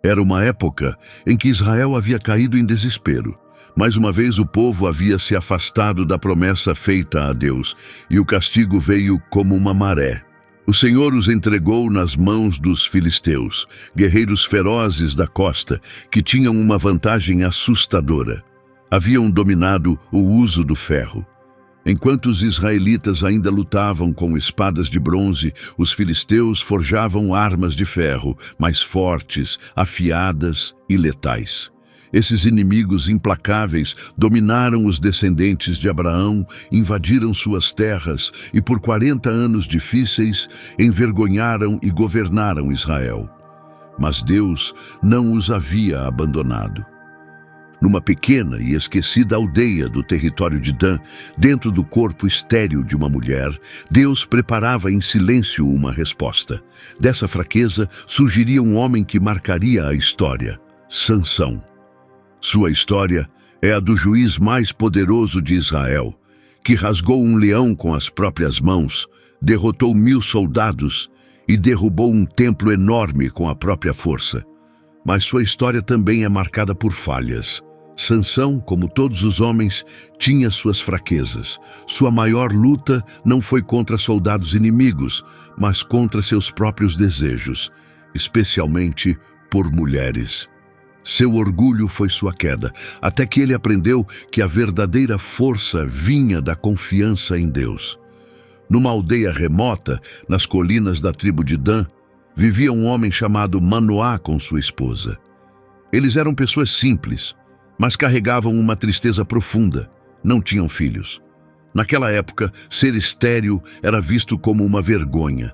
Era uma época em que Israel havia caído em desespero. Mais uma vez o povo havia se afastado da promessa feita a Deus, e o castigo veio como uma maré. O Senhor os entregou nas mãos dos filisteus, guerreiros ferozes da costa, que tinham uma vantagem assustadora. Haviam dominado o uso do ferro. Enquanto os israelitas ainda lutavam com espadas de bronze, os filisteus forjavam armas de ferro, mais fortes, afiadas e letais. Esses inimigos implacáveis dominaram os descendentes de Abraão, invadiram suas terras e por 40 anos difíceis envergonharam e governaram Israel. Mas Deus não os havia abandonado. Numa pequena e esquecida aldeia do território de Dan, dentro do corpo estéril de uma mulher, Deus preparava em silêncio uma resposta. Dessa fraqueza surgiria um homem que marcaria a história: Sansão. Sua história é a do juiz mais poderoso de Israel, que rasgou um leão com as próprias mãos, derrotou 1000 soldados e derrubou um templo enorme com a própria força. Mas sua história também é marcada por falhas. Sansão, como todos os homens, tinha suas fraquezas. Sua maior luta não foi contra soldados inimigos, mas contra seus próprios desejos, especialmente por mulheres. Seu orgulho foi sua queda, até que ele aprendeu que a verdadeira força vinha da confiança em Deus. Numa aldeia remota, nas colinas da tribo de Dan, vivia um homem chamado Manoá com sua esposa. Eles eram pessoas simples, mas carregavam uma tristeza profunda. Não tinham filhos. Naquela época, ser estéril era visto como uma vergonha,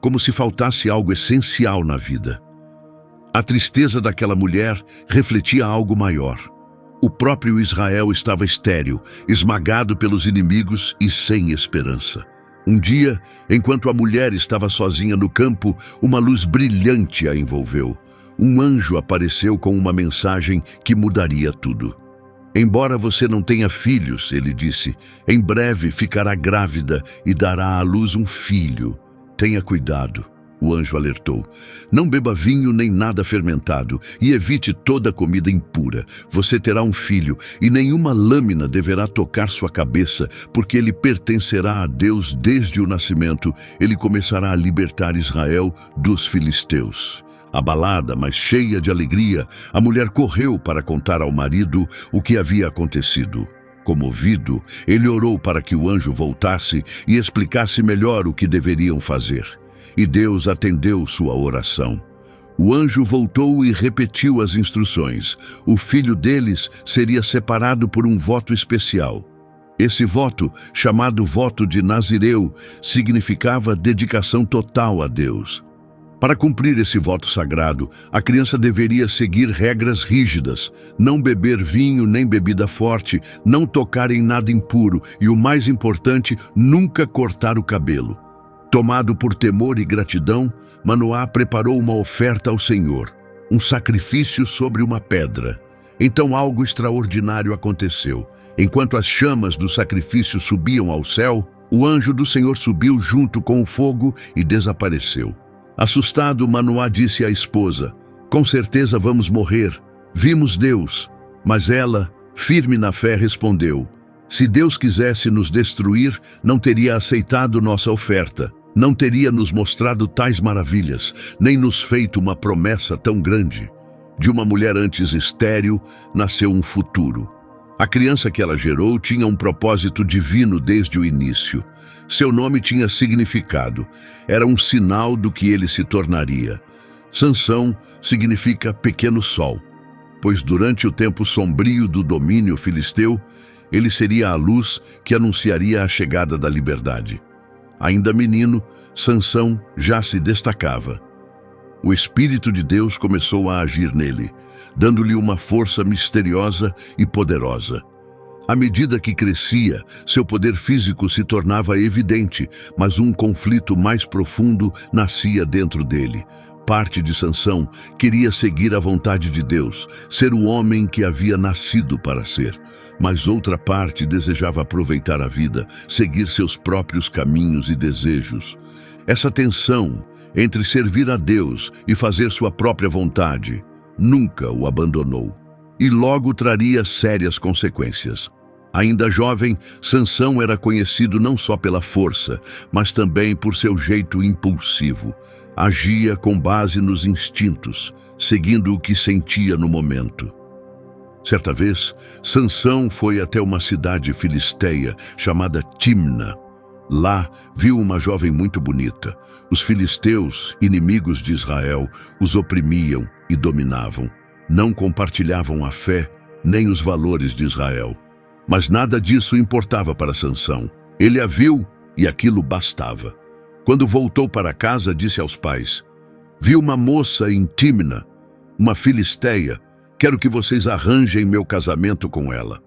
como se faltasse algo essencial na vida. A tristeza daquela mulher refletia algo maior. O próprio Israel estava estéril, esmagado pelos inimigos e sem esperança. Um dia, enquanto a mulher estava sozinha no campo, uma luz brilhante a envolveu. Um anjo apareceu com uma mensagem que mudaria tudo. Embora você não tenha filhos, ele disse, em breve ficará grávida e dará à luz um filho. Tenha cuidado. O anjo alertou. Não beba vinho nem nada fermentado e evite toda comida impura. Você terá um filho e nenhuma lâmina deverá tocar sua cabeça, porque ele pertencerá a Deus desde o nascimento. Ele começará a libertar Israel dos filisteus. Abalada, mas cheia de alegria, a mulher correu para contar ao marido o que havia acontecido. Comovido, ele orou para que o anjo voltasse e explicasse melhor o que deveriam fazer. E Deus atendeu sua oração. O anjo voltou e repetiu as instruções. O filho deles seria separado por um voto especial. Esse voto, chamado voto de Nazireu, significava dedicação total a Deus. Para cumprir esse voto sagrado, a criança deveria seguir regras rígidas, não beber vinho nem bebida forte, não tocar em nada impuro e, o mais importante, nunca cortar o cabelo. Tomado por temor e gratidão, Manoá preparou uma oferta ao Senhor, um sacrifício sobre uma pedra. Então algo extraordinário aconteceu. Enquanto as chamas do sacrifício subiam ao céu, o anjo do Senhor subiu junto com o fogo e desapareceu. Assustado, Manoá disse à esposa: "Com certeza vamos morrer. Vimos Deus." Mas ela, firme na fé, respondeu: "Se Deus quisesse nos destruir, não teria aceitado nossa oferta. Não teria nos mostrado tais maravilhas, nem nos feito uma promessa tão grande." De uma mulher antes estéril, nasceu um futuro. A criança que ela gerou tinha um propósito divino desde o início. Seu nome tinha significado. Era um sinal do que ele se tornaria. Sansão significa pequeno sol, pois durante o tempo sombrio do domínio filisteu, ele seria a luz que anunciaria a chegada da liberdade. Ainda menino, Sansão já se destacava. O Espírito de Deus começou a agir nele, dando-lhe uma força misteriosa e poderosa. À medida que crescia, seu poder físico se tornava evidente, mas um conflito mais profundo nascia dentro dele. Parte de Sansão queria seguir a vontade de Deus, ser o homem que havia nascido para ser. Mas outra parte desejava aproveitar a vida, seguir seus próprios caminhos e desejos. Essa tensão entre servir a Deus e fazer sua própria vontade nunca o abandonou. E logo traria sérias consequências. Ainda jovem, Sansão era conhecido não só pela força, mas também por seu jeito impulsivo. Agia com base nos instintos, seguindo o que sentia no momento. Certa vez, Sansão foi até uma cidade filisteia chamada Tímna. Lá, viu uma jovem muito bonita. Os filisteus, inimigos de Israel, os oprimiam e dominavam. Não compartilhavam a fé nem os valores de Israel. Mas nada disso importava para Sansão. Ele a viu e aquilo bastava. Quando voltou para casa, disse aos pais: "Vi uma moça em Tímna, uma filisteia. Quero que vocês arranjem meu casamento com ela."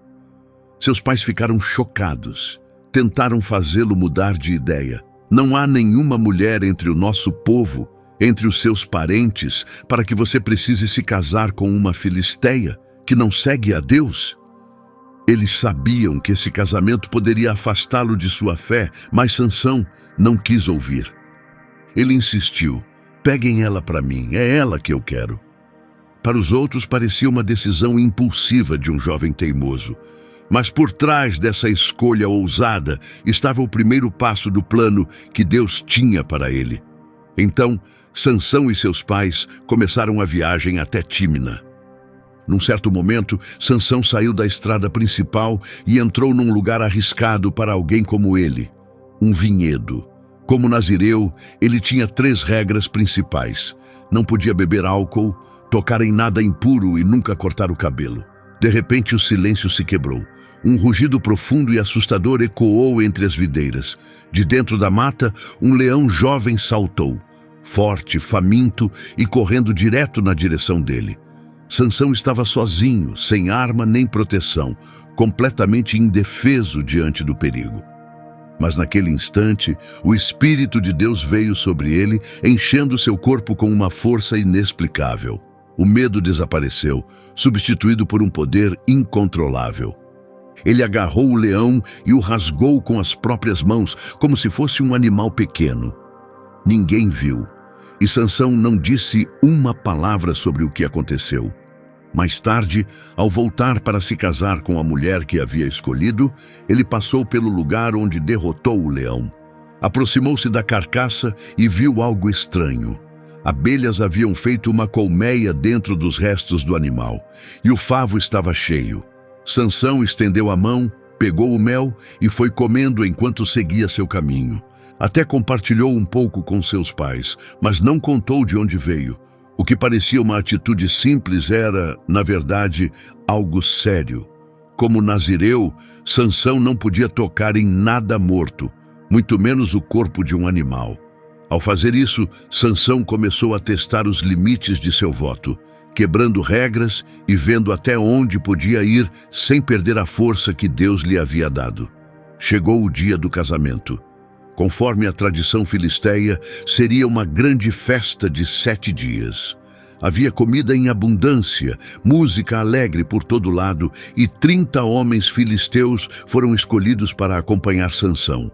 Seus pais ficaram chocados. Tentaram fazê-lo mudar de ideia. "Não há nenhuma mulher entre o nosso povo, entre os seus parentes, para que você precise se casar com uma filisteia que não segue a Deus." Eles sabiam que esse casamento poderia afastá-lo de sua fé, mas Sansão não quis ouvir. Ele insistiu: "Peguem ela para mim, é ela que eu quero." Para os outros parecia uma decisão impulsiva de um jovem teimoso. Mas por trás dessa escolha ousada estava o primeiro passo do plano que Deus tinha para ele. Então, Sansão e seus pais começaram a viagem até Tímna. Num certo momento, Sansão saiu da estrada principal e entrou num lugar arriscado para alguém como ele: um vinhedo. Como nazireu, ele tinha 3 regras principais: não podia beber álcool, tocar em nada impuro e nunca cortar o cabelo. De repente, o silêncio se quebrou. Um rugido profundo e assustador ecoou entre as videiras. De dentro da mata, um leão jovem saltou, forte, faminto e correndo direto na direção dele. Sansão estava sozinho, sem arma nem proteção, completamente indefeso diante do perigo. Mas naquele instante, o Espírito de Deus veio sobre ele, enchendo seu corpo com uma força inexplicável. O medo desapareceu, substituído por um poder incontrolável. Ele agarrou o leão e o rasgou com as próprias mãos, como se fosse um animal pequeno. Ninguém viu, e Sansão não disse uma palavra sobre o que aconteceu. Mais tarde, ao voltar para se casar com a mulher que havia escolhido, ele passou pelo lugar onde derrotou o leão. Aproximou-se da carcaça e viu algo estranho. Abelhas haviam feito uma colmeia dentro dos restos do animal, e o favo estava cheio. Sansão estendeu a mão, pegou o mel e foi comendo enquanto seguia seu caminho. Até compartilhou um pouco com seus pais, mas não contou de onde veio. O que parecia uma atitude simples era, na verdade, algo sério. Como nazireu, Sansão não podia tocar em nada morto, muito menos o corpo de um animal. Ao fazer isso, Sansão começou a testar os limites de seu voto, quebrando regras e vendo até onde podia ir sem perder a força que Deus lhe havia dado. Chegou o dia do casamento. Conforme a tradição filisteia, seria uma grande festa de 7 dias. Havia comida em abundância, música alegre por todo lado, e 30 homens filisteus foram escolhidos para acompanhar Sansão.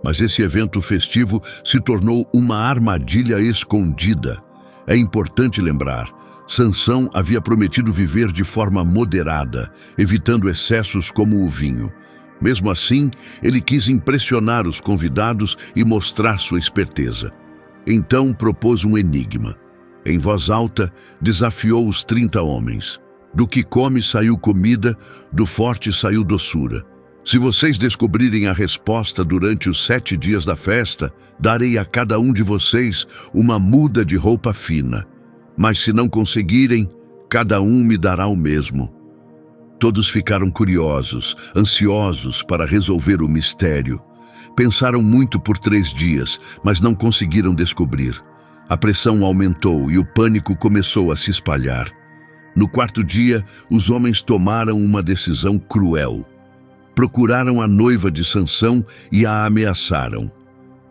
Mas esse evento festivo se tornou uma armadilha escondida. É importante lembrar: Sansão havia prometido viver de forma moderada, evitando excessos como o vinho. Mesmo assim, ele quis impressionar os convidados e mostrar sua esperteza. Então propôs um enigma. Em voz alta, desafiou os 30 homens. Do que come saiu comida, do forte saiu doçura. Se vocês descobrirem a resposta durante os 7 dias da festa, darei a cada um de vocês uma muda de roupa fina. Mas se não conseguirem, cada um me dará o mesmo. Todos ficaram curiosos, ansiosos para resolver o mistério. Pensaram muito por 3 dias, mas não conseguiram descobrir. A pressão aumentou e o pânico começou a se espalhar. No 4º dia, os homens tomaram uma decisão cruel. Procuraram a noiva de Sansão e a ameaçaram.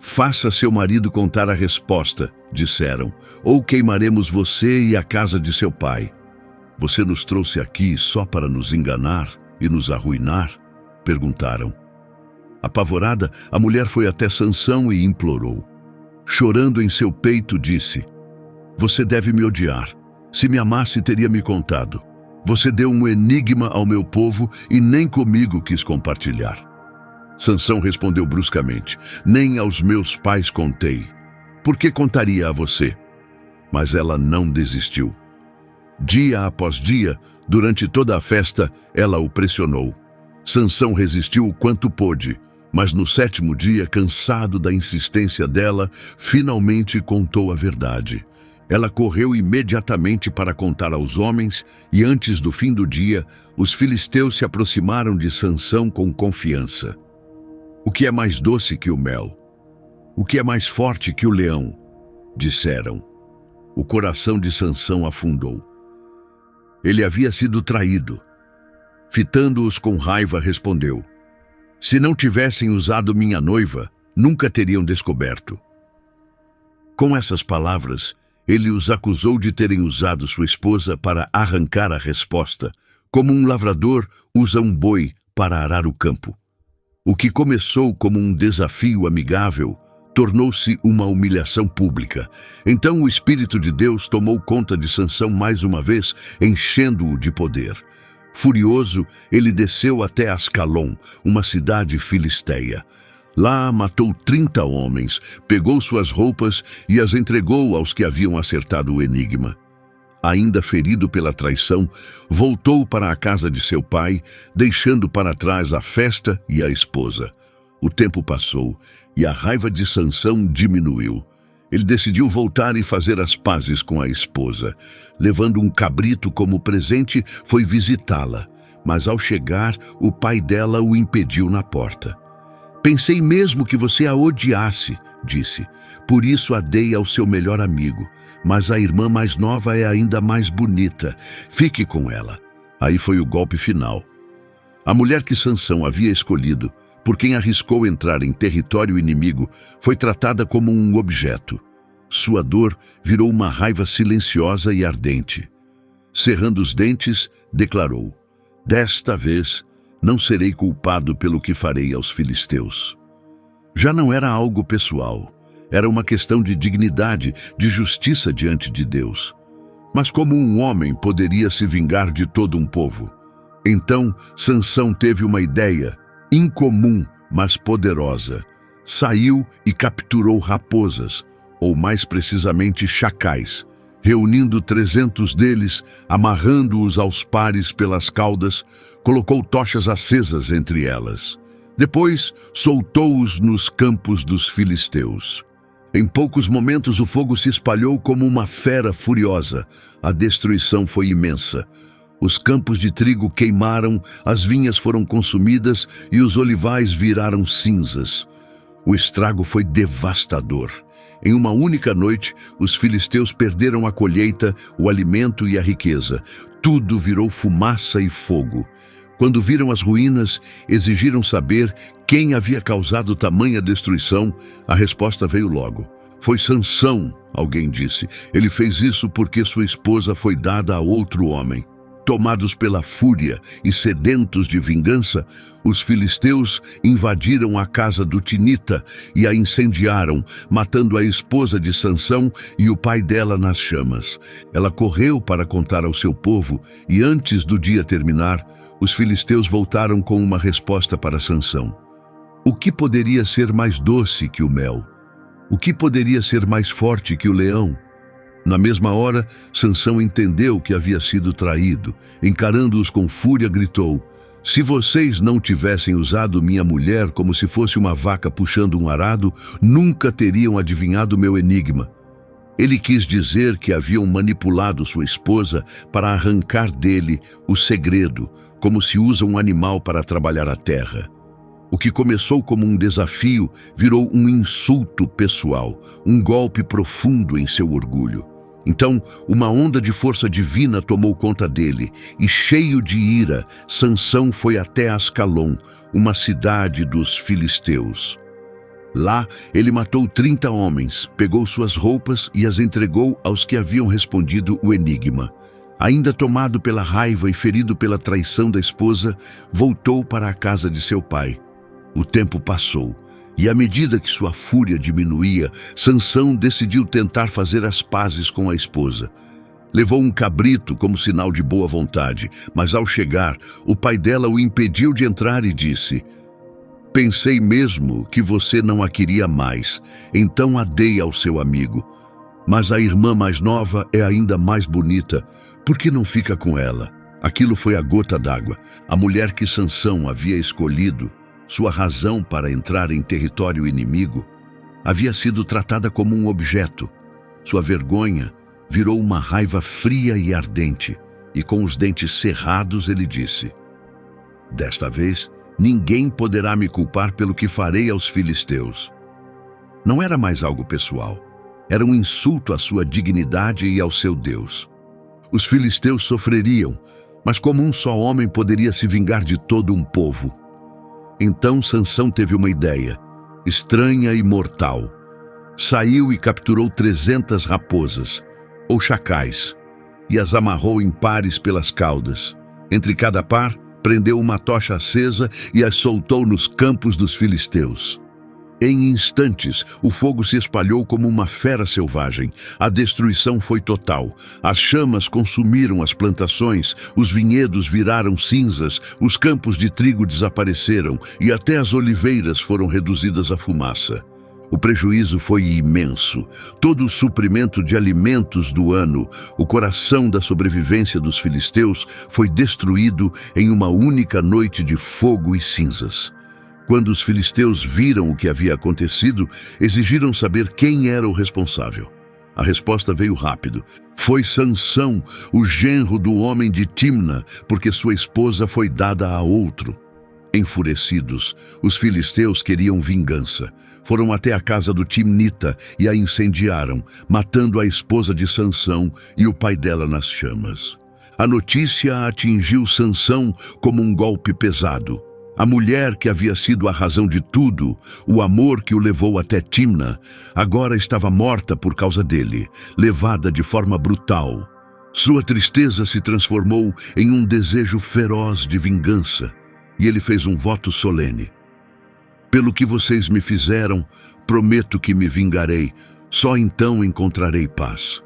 "Faça seu marido contar a resposta", disseram, "ou queimaremos você e a casa de seu pai." "Você nos trouxe aqui só para nos enganar e nos arruinar?", perguntaram. Apavorada, a mulher foi até Sansão e implorou. Chorando em seu peito, disse: "Você deve me odiar. Se me amasse, teria me contado. Você deu um enigma ao meu povo e nem comigo quis compartilhar. Sansão respondeu bruscamente: nem aos meus pais contei. Por que contaria a você? Mas ela não desistiu. Dia após dia, durante toda a festa, ela o pressionou. Sansão resistiu o quanto pôde, mas no 7º dia, cansado da insistência dela, finalmente contou a verdade. Ela correu imediatamente para contar aos homens, e antes do fim do dia, os filisteus se aproximaram de Sansão com confiança. O que é mais doce que o mel? O que é mais forte que o leão? Disseram. O coração de Sansão afundou. Ele havia sido traído. Fitando-os com raiva, respondeu: se não tivessem usado minha noiva, nunca teriam descoberto. Com essas palavras, ele os acusou de terem usado sua esposa para arrancar a resposta, como um lavrador usa um boi para arar o campo. O que começou como um desafio amigável tornou-se uma humilhação pública. Então o Espírito de Deus tomou conta de Sansão mais uma vez, enchendo-o de poder. Furioso, ele desceu até Ascalon, uma cidade filisteia. Lá matou 30 homens, pegou suas roupas e as entregou aos que haviam acertado o enigma. Ainda ferido pela traição, voltou para a casa de seu pai, deixando para trás a festa e a esposa. O tempo passou e a raiva de Sansão diminuiu. Ele decidiu voltar e fazer as pazes com a esposa. Levando um cabrito como presente, foi visitá-la. Mas ao chegar, o pai dela o impediu na porta. Pensei mesmo que você a odiasse, disse. Por isso a dei ao seu melhor amigo. Mas a irmã mais nova é ainda mais bonita. Fique com ela. Aí foi o golpe final. A mulher que Sansão havia escolhido, por quem arriscou entrar em território inimigo, foi tratada como um objeto. Sua dor virou uma raiva silenciosa e ardente. Cerrando os dentes, declarou: desta vez não serei culpado pelo que farei aos filisteus. Já não era algo pessoal, era uma questão de dignidade, de justiça diante de Deus. Mas como um homem poderia se vingar de todo um povo? Então Sansão teve uma ideia, incomum, mas poderosa. Saiu e capturou raposas, ou mais precisamente chacais, reunindo 300 deles, amarrando-os aos pares pelas caudas, colocou tochas acesas entre elas. Depois soltou-os nos campos dos filisteus. Em poucos momentos o fogo se espalhou como uma fera furiosa. A destruição foi imensa. Os campos de trigo queimaram, as vinhas foram consumidas e os olivais viraram cinzas. O estrago foi devastador. Em uma única noite, os filisteus perderam a colheita, o alimento e a riqueza. Tudo virou fumaça e fogo. Quando viram as ruínas, exigiram saber quem havia causado tamanha destruição. A resposta veio logo. Foi Sansão, alguém disse. Ele fez isso porque sua esposa foi dada a outro homem. Tomados pela fúria e sedentos de vingança, os filisteus invadiram a casa do Tinita e a incendiaram, matando a esposa de Sansão e o pai dela nas chamas. Ela correu para contar ao seu povo e antes do dia terminar, os filisteus voltaram com uma resposta para Sansão. O que poderia ser mais doce que o mel? O que poderia ser mais forte que o leão? Na mesma hora, Sansão entendeu que havia sido traído. Encarando-os com fúria, gritou: se vocês não tivessem usado minha mulher como se fosse uma vaca puxando um arado, nunca teriam adivinhado meu enigma. Ele quis dizer que haviam manipulado sua esposa para arrancar dele o segredo, como se usa um animal para trabalhar a terra. O que começou como um desafio virou um insulto pessoal, um golpe profundo em seu orgulho. Então, uma onda de força divina tomou conta dele, e cheio de ira, Sansão foi até Ascalon, uma cidade dos filisteus. Lá, ele matou 30 homens, pegou suas roupas e as entregou aos que haviam respondido o enigma. Ainda tomado pela raiva e ferido pela traição da esposa, voltou para a casa de seu pai. O tempo passou, e à medida que sua fúria diminuía, Sansão decidiu tentar fazer as pazes com a esposa. Levou um cabrito como sinal de boa vontade, mas ao chegar, o pai dela o impediu de entrar e disse: "Pensei mesmo que você não a queria mais, então a dei ao seu amigo. Mas a irmã mais nova é ainda mais bonita, por que não fica com ela?" Aquilo foi a gota d'água. A mulher que Sansão havia escolhido, sua razão para entrar em território inimigo, havia sido tratada como um objeto. Sua vergonha virou uma raiva fria e ardente, e com os dentes cerrados ele disse: "Desta vez, ninguém poderá me culpar pelo que farei aos filisteus." Não era mais algo pessoal. Era um insulto à sua dignidade e ao seu Deus. Os filisteus sofreriam, mas como um só homem poderia se vingar de todo um povo? Então Sansão teve uma ideia, estranha e mortal. Saiu e capturou 300 raposas, ou chacais, e as amarrou em pares pelas caudas. Entre cada par, prendeu uma tocha acesa e as soltou nos campos dos filisteus. Em instantes, o fogo se espalhou como uma fera selvagem. A destruição foi total. As chamas consumiram as plantações, os vinhedos viraram cinzas, os campos de trigo desapareceram e até as oliveiras foram reduzidas a fumaça. O prejuízo foi imenso. Todo o suprimento de alimentos do ano, o coração da sobrevivência dos filisteus, foi destruído em uma única noite de fogo e cinzas. Quando os filisteus viram o que havia acontecido, exigiram saber quem era o responsável. A resposta veio rápido. Foi Sansão, o genro do homem de Timna, porque sua esposa foi dada a outro. Enfurecidos, os filisteus queriam vingança. Foram até a casa do Timnita e a incendiaram, matando a esposa de Sansão e o pai dela nas chamas. A notícia atingiu Sansão como um golpe pesado. A mulher que havia sido a razão de tudo, o amor que o levou até Timna, agora estava morta por causa dele, levada de forma brutal. Sua tristeza se transformou em um desejo feroz de vingança, e ele fez um voto solene. "Pelo que vocês me fizeram, prometo que me vingarei, só então encontrarei paz."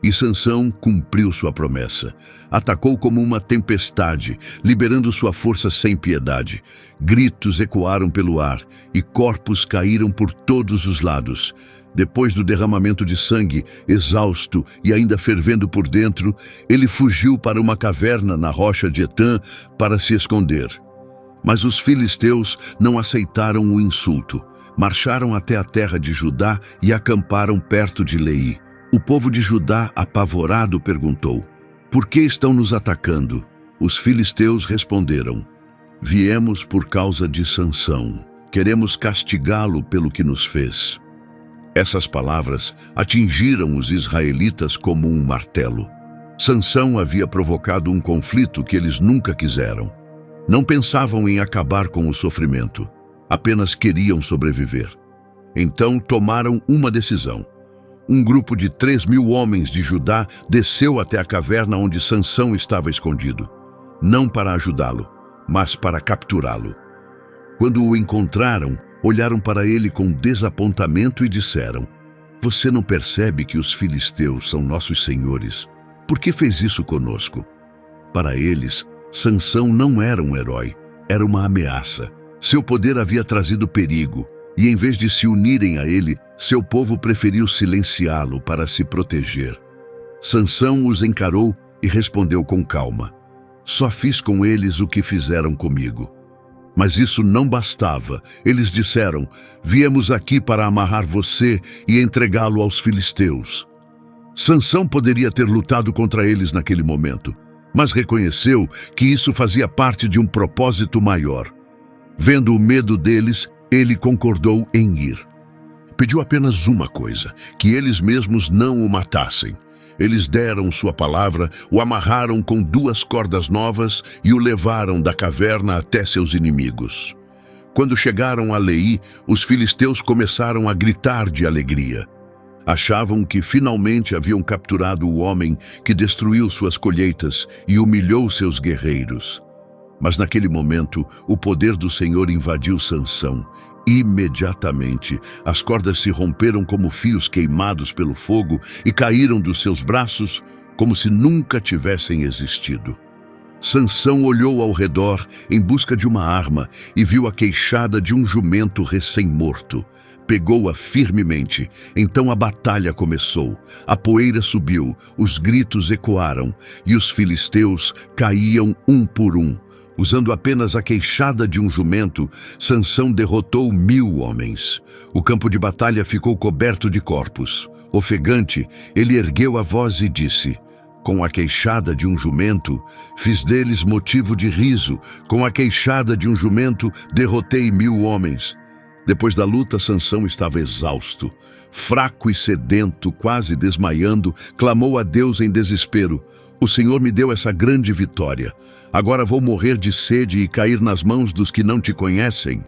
E Sansão cumpriu sua promessa. Atacou como uma tempestade, liberando sua força sem piedade. Gritos ecoaram pelo ar e corpos caíram por todos os lados. Depois do derramamento de sangue, exausto e ainda fervendo por dentro, ele fugiu para uma caverna na rocha de Etã para se esconder. Mas os filisteus não aceitaram o insulto. Marcharam até a terra de Judá e acamparam perto de Leí. O povo de Judá, apavorado, perguntou: "Por que estão nos atacando?" Os filisteus responderam: "Viemos por causa de Sansão. Queremos castigá-lo pelo que nos fez." Essas palavras atingiram os israelitas como um martelo. Sansão havia provocado um conflito que eles nunca quiseram. Não pensavam em acabar com o sofrimento, apenas queriam sobreviver. Então tomaram uma decisão. Um grupo de 3.000 homens de Judá desceu até a caverna onde Sansão estava escondido, não para ajudá-lo, mas para capturá-lo. Quando o encontraram, olharam para ele com desapontamento e disseram: "Você não percebe que os filisteus são nossos senhores? Por que fez isso conosco?" Para eles, Sansão não era um herói, era uma ameaça. Seu poder havia trazido perigo, e em vez de se unirem a ele, seu povo preferiu silenciá-lo para se proteger. Sansão os encarou e respondeu com calma: "Só fiz com eles o que fizeram comigo." Mas isso não bastava. Eles disseram: "Viemos aqui para amarrar você e entregá-lo aos filisteus." Sansão poderia ter lutado contra eles naquele momento, mas reconheceu que isso fazia parte de um propósito maior. Vendo o medo deles, ele concordou em ir. Pediu apenas uma coisa: que eles mesmos não o matassem. Eles deram sua palavra, o amarraram com 2 cordas novas e o levaram da caverna até seus inimigos. Quando chegaram a Leí, os filisteus começaram a gritar de alegria. Achavam que finalmente haviam capturado o homem que destruiu suas colheitas e humilhou seus guerreiros. Mas naquele momento, o poder do Senhor invadiu Sansão. Imediatamente, as cordas se romperam como fios queimados pelo fogo e caíram dos seus braços como se nunca tivessem existido. Sansão olhou ao redor em busca de uma arma e viu a queixada de um jumento recém-morto. Pegou-a firmemente. Então a batalha começou. A poeira subiu, os gritos ecoaram e os filisteus caíam um por um. Usando apenas a queixada de um jumento, Sansão derrotou 1000 homens. O campo de batalha ficou coberto de corpos. Ofegante, ele ergueu a voz e disse: com a queixada de um jumento, fiz deles motivo de riso. Com a queixada de um jumento, derrotei 1000 homens. Depois da luta, Sansão estava exausto. Fraco e sedento, quase desmaiando, clamou a Deus em desespero: o Senhor me deu essa grande vitória. Agora vou morrer de sede e cair nas mãos dos que não te conhecem.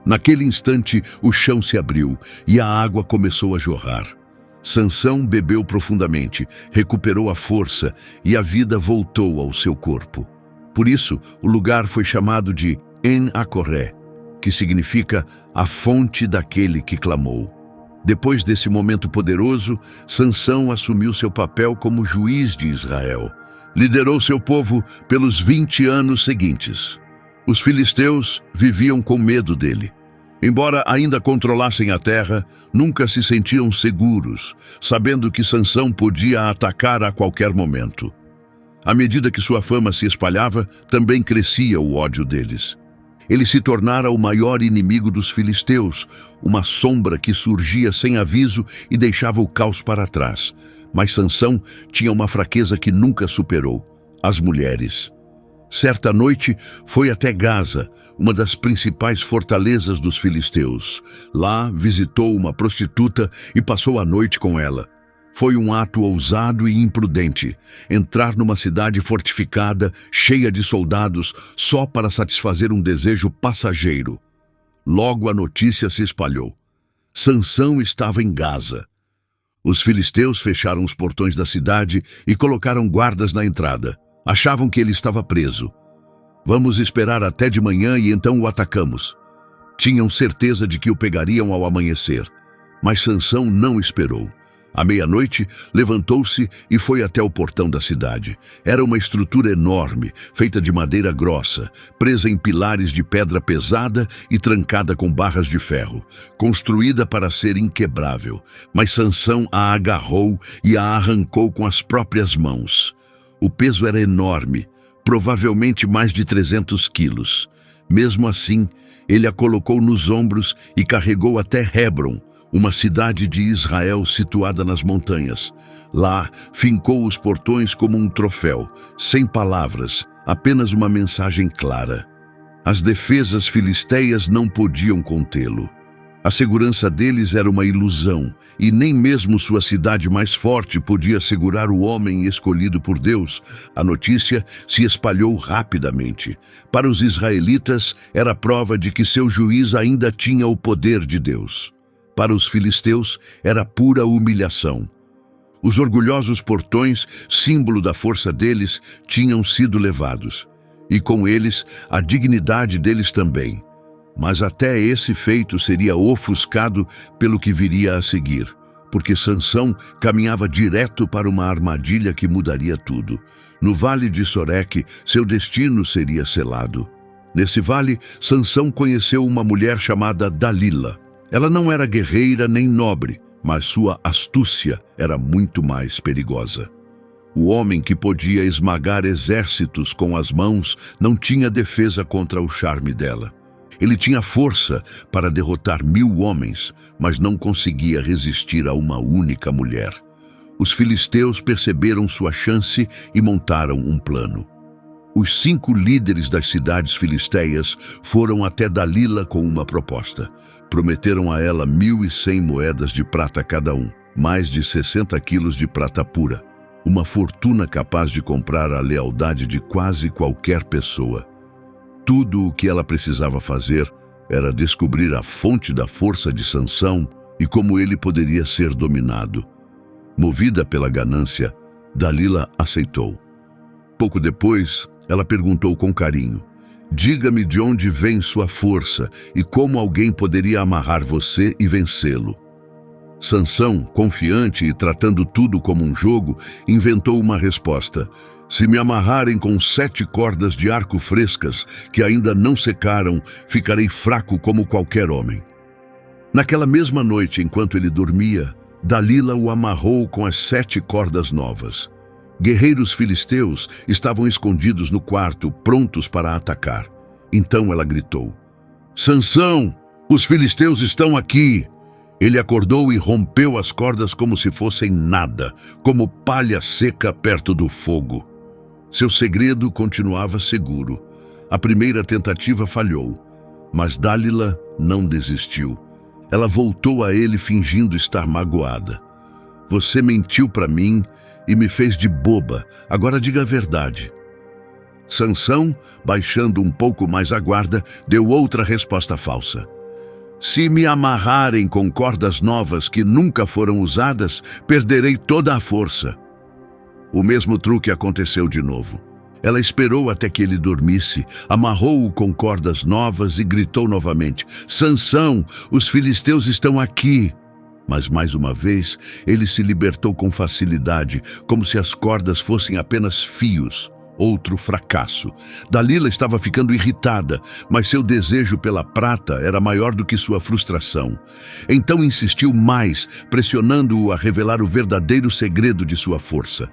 Naquele instante, o chão se abriu e a água começou a jorrar. Sansão bebeu profundamente, recuperou a força e a vida voltou ao seu corpo. Por isso, o lugar foi chamado de En-Acoré, que significa a fonte daquele que clamou. Depois desse momento poderoso, Sansão assumiu seu papel como juiz de Israel. Liderou seu povo pelos 20 anos seguintes. Os filisteus viviam com medo dele. Embora ainda controlassem a terra, nunca se sentiam seguros, sabendo que Sansão podia atacar a qualquer momento. À medida que sua fama se espalhava, também crescia o ódio deles. Ele se tornara o maior inimigo dos filisteus, uma sombra que surgia sem aviso e deixava o caos para trás. Mas Sansão tinha uma fraqueza que nunca superou: as mulheres. Certa noite, foi até Gaza, uma das principais fortalezas dos filisteus. Lá, visitou uma prostituta e passou a noite com ela. Foi um ato ousado e imprudente, entrar numa cidade fortificada, cheia de soldados, só para satisfazer um desejo passageiro. Logo a notícia se espalhou: Sansão estava em Gaza. Os filisteus fecharam os portões da cidade e colocaram guardas na entrada. Achavam que ele estava preso. Vamos esperar até de manhã e então o atacamos. Tinham certeza de que o pegariam ao amanhecer. Mas Sansão não esperou. À meia-noite, levantou-se e foi até o portão da cidade. Era uma estrutura enorme, feita de madeira grossa, presa em pilares de pedra pesada e trancada com barras de ferro, construída para ser inquebrável. Mas Sansão a agarrou e a arrancou com as próprias mãos. O peso era enorme, provavelmente mais de 300 quilos. Mesmo assim, ele a colocou nos ombros e carregou até Hebron, uma cidade de Israel situada nas montanhas. Lá, fincou os portões como um troféu, sem palavras, apenas uma mensagem clara. As defesas filisteias não podiam contê-lo. A segurança deles era uma ilusão, e nem mesmo sua cidade mais forte podia segurar o homem escolhido por Deus. A notícia se espalhou rapidamente. Para os israelitas, era prova de que seu juiz ainda tinha o poder de Deus. Para os filisteus, era pura humilhação. Os orgulhosos portões, símbolo da força deles, tinham sido levados. E com eles, a dignidade deles também. Mas até esse feito seria ofuscado pelo que viria a seguir, porque Sansão caminhava direto para uma armadilha que mudaria tudo. No vale de Soreque, seu destino seria selado. Nesse vale, Sansão conheceu uma mulher chamada Dalila. Ela não era guerreira nem nobre, mas sua astúcia era muito mais perigosa. O homem que podia esmagar exércitos com as mãos não tinha defesa contra o charme dela. Ele tinha força para derrotar 1000 homens, mas não conseguia resistir a uma única mulher. Os filisteus perceberam sua chance e montaram um plano. Os 5 líderes das cidades filisteias foram até Dalila com uma proposta. Prometeram a ela 1.100 moedas de prata cada um, mais de 60 quilos de prata pura, uma fortuna capaz de comprar a lealdade de quase qualquer pessoa. Tudo o que ela precisava fazer era descobrir a fonte da força de Sansão e como ele poderia ser dominado. Movida pela ganância, Dalila aceitou. Pouco depois, ela perguntou com carinho: Diga-me de onde vem sua força e como alguém poderia amarrar você e vencê-lo. Sansão, confiante e tratando tudo como um jogo, inventou uma resposta. Se me amarrarem com 7 cordas de arco frescas, que ainda não secaram, ficarei fraco como qualquer homem. Naquela mesma noite, enquanto ele dormia, Dalila o amarrou com as 7 cordas novas. Guerreiros filisteus estavam escondidos no quarto, prontos para atacar. Então ela gritou: Sansão, os filisteus estão aqui! Ele acordou e rompeu as cordas como se fossem nada, como palha seca perto do fogo. Seu segredo continuava seguro. A primeira tentativa falhou, mas Dalila não desistiu. Ela voltou a ele fingindo estar magoada. Você mentiu para mim e me fez de boba. Agora diga a verdade. Sansão, baixando um pouco mais a guarda, deu outra resposta falsa. Se me amarrarem com cordas novas que nunca foram usadas, perderei toda a força. O mesmo truque aconteceu de novo. Ela esperou até que ele dormisse, amarrou-o com cordas novas e gritou novamente: Sansão, os filisteus estão aqui! Mas mais uma vez, ele se libertou com facilidade, como se as cordas fossem apenas fios. Outro fracasso. Dalila estava ficando irritada, mas seu desejo pela prata era maior do que sua frustração. Então insistiu mais, pressionando-o a revelar o verdadeiro segredo de sua força.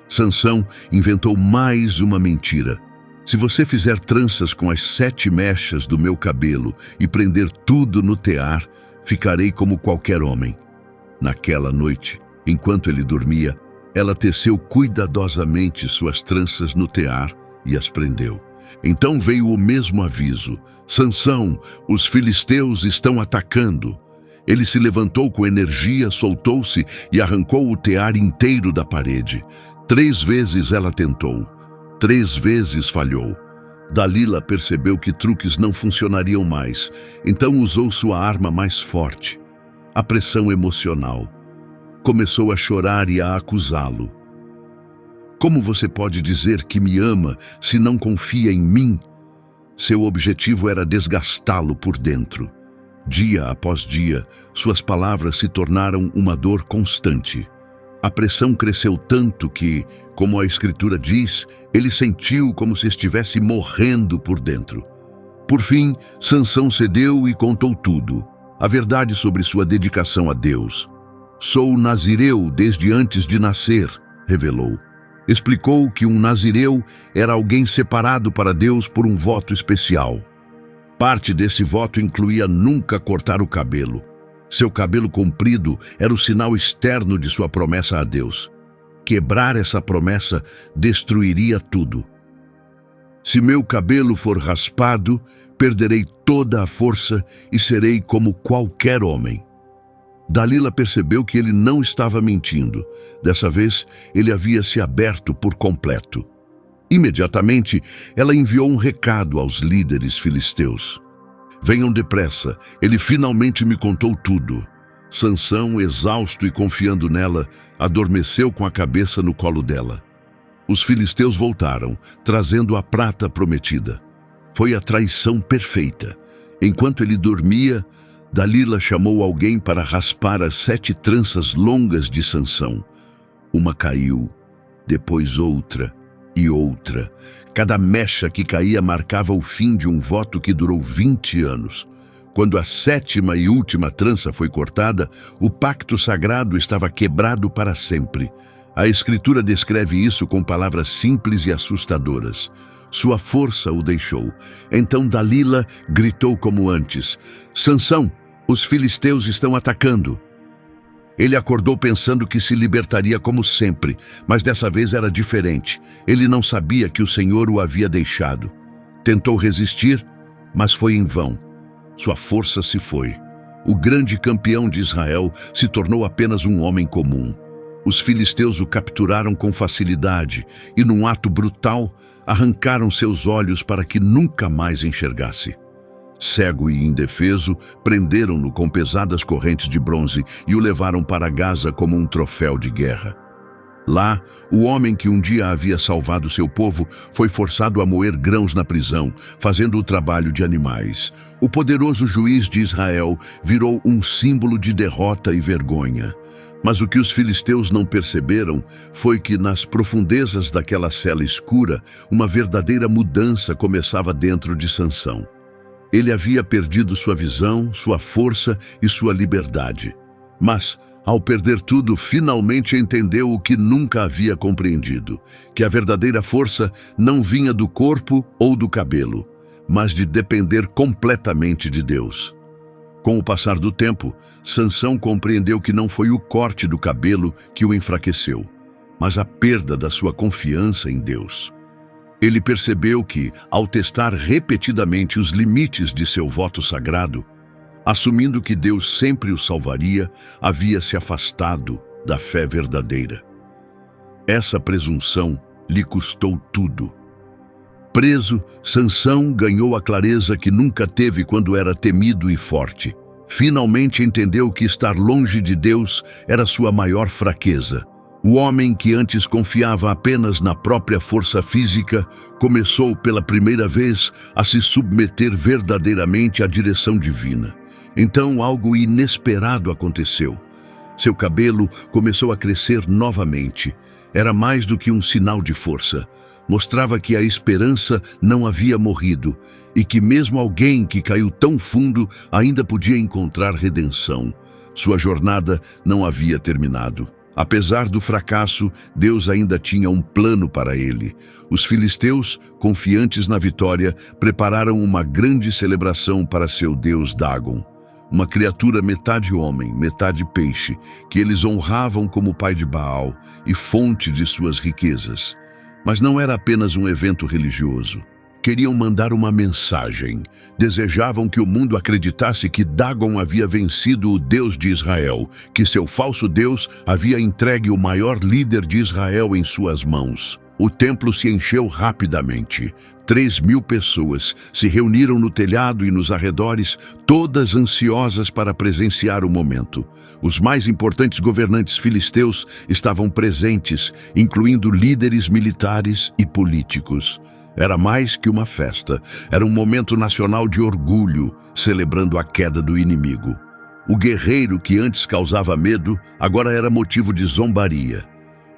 Sansão inventou mais uma mentira. Se você fizer tranças com as 7 mechas do meu cabelo e prender tudo no tear, ficarei como qualquer homem. Naquela noite, enquanto ele dormia, ela teceu cuidadosamente suas tranças no tear e as prendeu. Então veio o mesmo aviso: Sansão, os filisteus estão atacando. Ele se levantou com energia, soltou-se e arrancou o tear inteiro da parede. 3 vezes ela tentou. 3 vezes falhou. Dalila percebeu que truques não funcionariam mais, então usou sua arma mais forte, a pressão emocional. Começou a chorar e a acusá-lo. Como você pode dizer que me ama se não confia em mim? Seu objetivo era desgastá-lo por dentro. Dia após dia, suas palavras se tornaram uma dor constante. A pressão cresceu tanto que, como a Escritura diz, ele sentiu como se estivesse morrendo por dentro. Por fim, Sansão cedeu e contou tudo. A verdade sobre sua dedicação a Deus. Sou nazireu desde antes de nascer, revelou. Explicou que um nazireu era alguém separado para Deus por um voto especial. Parte desse voto incluía nunca cortar o cabelo. Seu cabelo comprido era o sinal externo de sua promessa a Deus. Quebrar essa promessa destruiria tudo. Se meu cabelo for raspado, perderei toda a força e serei como qualquer homem. Dalila percebeu que ele não estava mentindo. Dessa vez, ele havia se aberto por completo. Imediatamente, ela enviou um recado aos líderes filisteus. Venham depressa, ele finalmente me contou tudo. Sansão, exausto e confiando nela, adormeceu com a cabeça no colo dela. Os filisteus voltaram, trazendo a prata prometida. Foi a traição perfeita. Enquanto ele dormia, Dalila chamou alguém para raspar as 7 tranças longas de Sansão. Uma caiu, depois outra e outra. Cada mecha que caía marcava o fim de um voto que durou 20 anos. Quando a 7ª e última trança foi cortada, o pacto sagrado estava quebrado para sempre. A Escritura descreve isso com palavras simples e assustadoras. Sua força o deixou. Então Dalila gritou como antes: Sansão, os filisteus estão atacando. Ele acordou pensando que se libertaria como sempre, mas dessa vez era diferente. Ele não sabia que o Senhor o havia deixado. Tentou resistir, mas foi em vão. Sua força se foi. O grande campeão de Israel se tornou apenas um homem comum. Os filisteus o capturaram com facilidade e, num ato brutal, arrancaram seus olhos para que nunca mais enxergasse. Cego e indefeso, prenderam-no com pesadas correntes de bronze e o levaram para Gaza como um troféu de guerra. Lá, o homem que um dia havia salvado seu povo foi forçado a moer grãos na prisão, fazendo o trabalho de animais. O poderoso juiz de Israel virou um símbolo de derrota e vergonha. Mas o que os filisteus não perceberam foi que, nas profundezas daquela cela escura, uma verdadeira mudança começava dentro de Sansão. Ele havia perdido sua visão, sua força e sua liberdade. Mas, ao perder tudo, finalmente entendeu o que nunca havia compreendido, que a verdadeira força não vinha do corpo ou do cabelo, mas de depender completamente de Deus. Com o passar do tempo, Sansão compreendeu que não foi o corte do cabelo que o enfraqueceu, mas a perda da sua confiança em Deus. Ele percebeu que, ao testar repetidamente os limites de seu voto sagrado, assumindo que Deus sempre o salvaria, havia se afastado da fé verdadeira. Essa presunção lhe custou tudo. Preso, Sansão ganhou a clareza que nunca teve quando era temido e forte. Finalmente entendeu que estar longe de Deus era sua maior fraqueza. O homem que antes confiava apenas na própria força física começou pela primeira vez a se submeter verdadeiramente à direção divina. Então algo inesperado aconteceu. Seu cabelo começou a crescer novamente. Era mais do que um sinal de força. Mostrava que a esperança não havia morrido e que mesmo alguém que caiu tão fundo ainda podia encontrar redenção. Sua jornada não havia terminado. Apesar do fracasso, Deus ainda tinha um plano para ele. Os filisteus, confiantes na vitória, prepararam uma grande celebração para seu deus Dagon, uma criatura metade homem, metade peixe, que eles honravam como pai de Baal e fonte de suas riquezas. Mas não era apenas um evento religioso. Queriam mandar uma mensagem. Desejavam que o mundo acreditasse que Dagon havia vencido o Deus de Israel, que seu falso Deus havia entregue o maior líder de Israel em suas mãos. O templo se encheu rapidamente. 3.000 pessoas se reuniram no telhado e nos arredores, todas ansiosas para presenciar o momento. Os mais importantes governantes filisteus estavam presentes, incluindo líderes militares e políticos. Era mais que uma festa, era um momento nacional de orgulho, celebrando a queda do inimigo. O guerreiro que antes causava medo, agora era motivo de zombaria.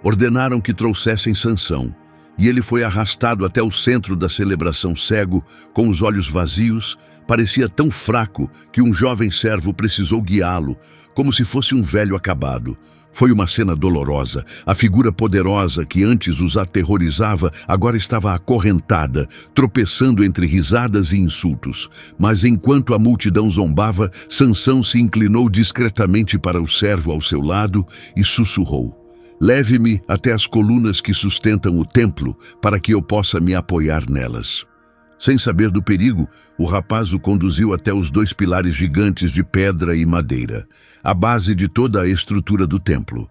Ordenaram que trouxessem Sansão, e ele foi arrastado até o centro da celebração cego, com os olhos vazios. Parecia tão fraco que um jovem servo precisou guiá-lo, como se fosse um velho acabado. Foi uma cena dolorosa. A figura poderosa que antes os aterrorizava agora estava acorrentada, tropeçando entre risadas e insultos. Mas enquanto a multidão zombava, Sansão se inclinou discretamente para o servo ao seu lado e sussurrou: "Leve-me até as colunas que sustentam o templo, para que eu possa me apoiar nelas." Sem saber do perigo, o rapaz o conduziu até os 2 pilares gigantes de pedra e madeira, a base de toda a estrutura do templo.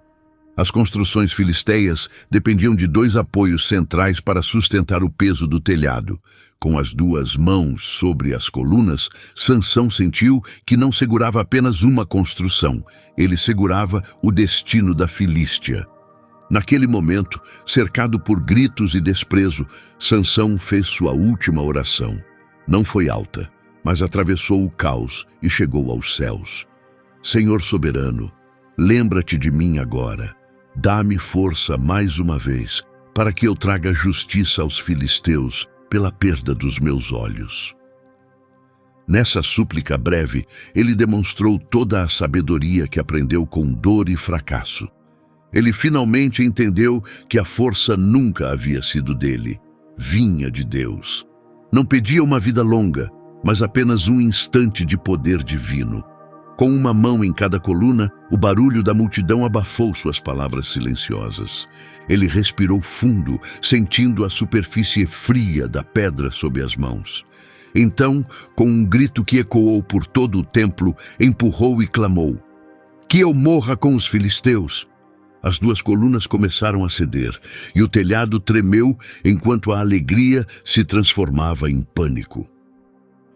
As construções filisteias dependiam de 2 apoios centrais para sustentar o peso do telhado. Com as 2 mãos sobre as colunas, Sansão sentiu que não segurava apenas uma construção, ele segurava o destino da Filístia. Naquele momento, cercado por gritos e desprezo, Sansão fez sua última oração. Não foi alta, mas atravessou o caos e chegou aos céus. Senhor soberano, lembra-te de mim agora. Dá-me força mais uma vez, para que eu traga justiça aos filisteus pela perda dos meus olhos. Nessa súplica breve, ele demonstrou toda a sabedoria que aprendeu com dor e fracasso. Ele finalmente entendeu que a força nunca havia sido dele, vinha de Deus. Não pedia uma vida longa, mas apenas um instante de poder divino. Com uma mão em cada coluna, o barulho da multidão abafou suas palavras silenciosas. Ele respirou fundo, sentindo a superfície fria da pedra sob as mãos. Então, com um grito que ecoou por todo o templo, empurrou e clamou: "Que eu morra com os filisteus!" As 2 colunas começaram a ceder, e o telhado tremeu enquanto a alegria se transformava em pânico.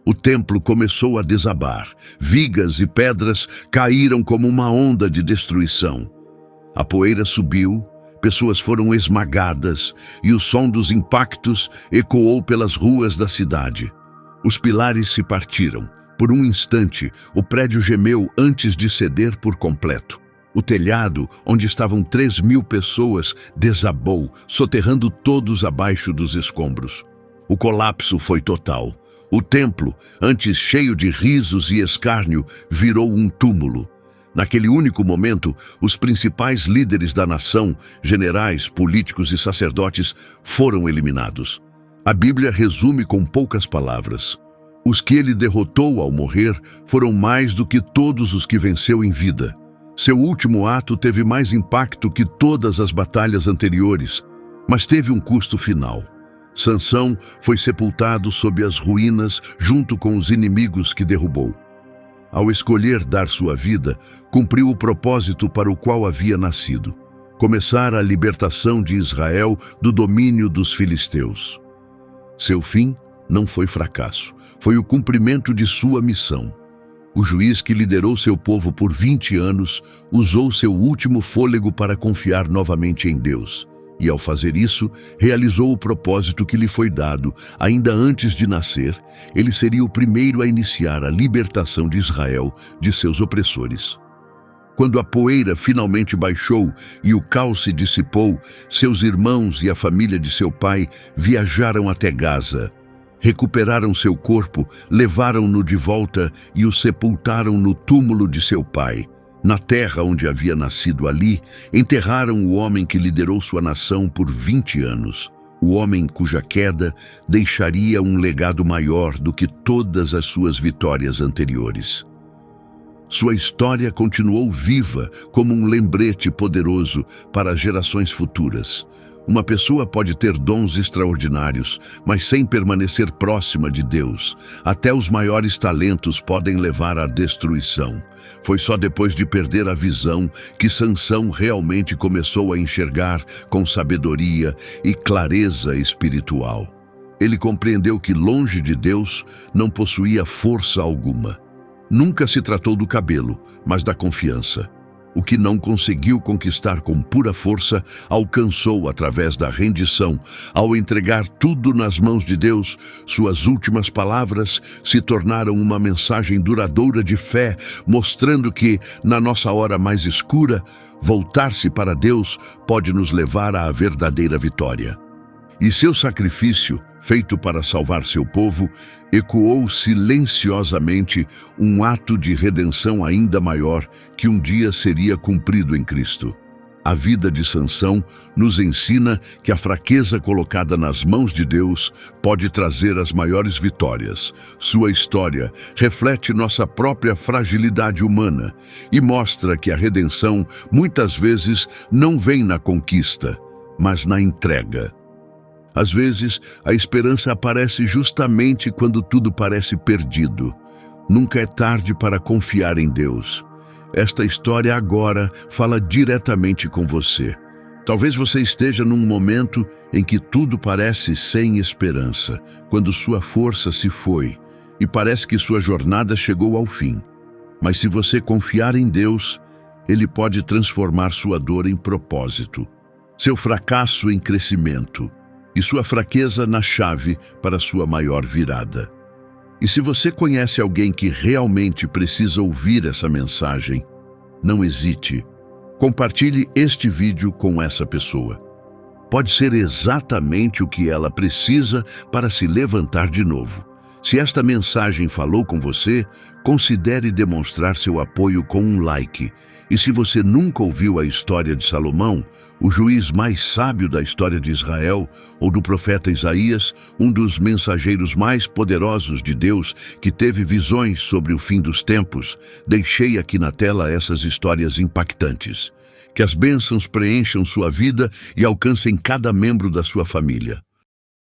O templo começou a desabar. Vigas e pedras caíram como uma onda de destruição. A poeira subiu, Pessoas foram esmagadas e o som dos impactos ecoou pelas ruas da cidade. Os pilares se partiram. Por um instante, o prédio gemeu antes de ceder por completo. O telhado, onde estavam 3.000 pessoas, desabou, soterrando todos abaixo dos escombros. O colapso foi total. O templo, antes cheio de risos e escárnio, virou um túmulo. Naquele único momento, os principais líderes da nação, generais, políticos e sacerdotes, foram eliminados. A Bíblia resume com poucas palavras. Os que ele derrotou ao morrer foram mais do que todos os que venceu em vida. Seu último ato teve mais impacto que todas as batalhas anteriores, mas teve um custo final. Sansão foi sepultado sob as ruínas junto com os inimigos que derrubou. Ao escolher dar sua vida, cumpriu o propósito para o qual havia nascido: começar a libertação de Israel do domínio dos filisteus. Seu fim não foi fracasso, foi o cumprimento de sua missão. O juiz que liderou seu povo por 20 anos usou seu último fôlego para confiar novamente em Deus. E ao fazer isso, realizou o propósito que lhe foi dado. Ainda antes de nascer, ele seria o primeiro a iniciar a libertação de Israel de seus opressores. Quando a poeira finalmente baixou e o caos se dissipou, seus irmãos e a família de seu pai viajaram até Gaza. Recuperaram seu corpo, levaram-no de volta e o sepultaram no túmulo de seu pai. Na terra onde havia nascido ali, enterraram o homem que liderou sua nação por 20 anos. O homem cuja queda deixaria um legado maior do que todas as suas vitórias anteriores. Sua história continuou viva como um lembrete poderoso para as gerações futuras. Uma pessoa pode ter dons extraordinários, mas sem permanecer próxima de Deus. Até os maiores talentos podem levar à destruição. Foi só depois de perder a visão que Sansão realmente começou a enxergar com sabedoria e clareza espiritual. Ele compreendeu que longe de Deus não possuía força alguma. Nunca se tratou do cabelo, mas da confiança. O que não conseguiu conquistar com pura força, alcançou através da rendição. Ao entregar tudo nas mãos de Deus, suas últimas palavras se tornaram uma mensagem duradoura de fé, mostrando que, na nossa hora mais escura, voltar-se para Deus pode nos levar à verdadeira vitória. E seu sacrifício, feito para salvar seu povo, ecoou silenciosamente um ato de redenção ainda maior que um dia seria cumprido em Cristo. A vida de Sansão nos ensina que a fraqueza colocada nas mãos de Deus pode trazer as maiores vitórias. Sua história reflete nossa própria fragilidade humana e mostra que a redenção muitas vezes não vem na conquista, mas na entrega. Às vezes, a esperança aparece justamente quando tudo parece perdido. Nunca é tarde para confiar em Deus. Esta história agora fala diretamente com você. Talvez você esteja num momento em que tudo parece sem esperança, quando sua força se foi e parece que sua jornada chegou ao fim. Mas se você confiar em Deus, Ele pode transformar sua dor em propósito, seu fracasso em crescimento, e sua fraqueza na chave para sua maior virada. E se você conhece alguém que realmente precisa ouvir essa mensagem, não hesite. Compartilhe este vídeo com essa pessoa. Pode ser exatamente o que ela precisa para se levantar de novo. Se esta mensagem falou com você, considere demonstrar seu apoio com um like. E se você nunca ouviu a história de Salomão, o juiz mais sábio da história de Israel, ou do profeta Isaías, um dos mensageiros mais poderosos de Deus que teve visões sobre o fim dos tempos, deixei aqui na tela essas histórias impactantes. Que as bênçãos preencham sua vida e alcancem cada membro da sua família.